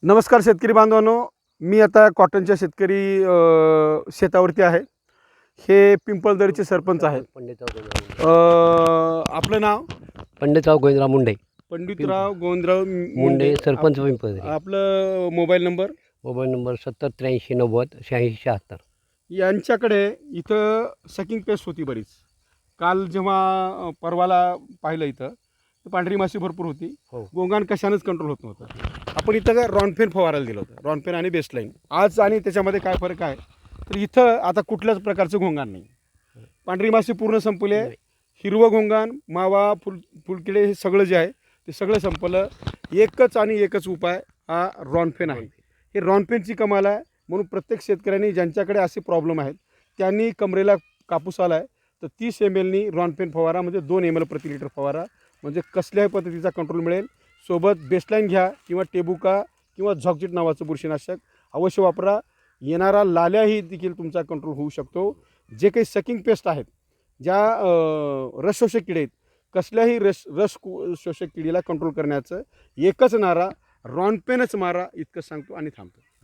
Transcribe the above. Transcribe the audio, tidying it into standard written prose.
नमस्कार शेतकरी बांधवांनो, मी आता कॉटनच्या शेतकरी शेतावरती आहे. हे पिंपळदरीचे सरपंच आहेत. आपलं नाव पंडितराव गोविंदराव मुंडे, पंडितराव गोविंदराव मुंडे सरपंच पिंपळदरी. आपलं मोबाईल नंबर मोबाईल नंबर 70 83 90 86 76. यांच्याकडे इथं सकिंग पेस्ट होती बरीच. काल जेव्हा परवाला पाहिलं इथं तर पांढरी माशी भरपूर होती. हो. गोंगाण कशानंच कंट्रोल होत नव्हतं. आपण इथं रॉनफेन फवारायला दिलं होतं, रॉनफेन आणि बेसलाईन. आज आणि त्याच्यामध्ये काय फरक आहे तर इथं आता कुठल्याच प्रकारचं घोंगाण नाही. पांढरी माशी पूर्ण संपली आहे. हिरवं घोंगाण, मावा, फुलकिडे हे सगळं जे आहे ते सगळं संपलं. एकच आणि एकच उपाय हा रॉनफेन आहे. हे रॉनफेनची कमाल आहे. म्हणून प्रत्येक शेतकऱ्यांनी ज्यांच्याकडे असे प्रॉब्लेम आहेत त्यांनी कमरेला कापूस आला आहे तर 30 ml रॉनफेन फवारा, म्हणजे 2 ml प्रति लिटर फवारा, म्हणजे कसल्याही पद्धतीचा कंट्रोल मिळेल. सोबत बेसलाईन घ्या किंवा टेबुका किंवा झॉकजिट नावाचं बुरशीनाशक अवश्य वापरा. येणारा लाल्याही देखील तुमचा कंट्रोल होऊ शकतो. जे काही सकिंग पेस्ट आहेत, ज्या रस शोषक किडे आहेत, कसल्याही रस शोषक किडीला कंट्रोल करण्याचं एकच नारा रॉनफेनच मारा, इतकं सांगतो आणि थांबतो.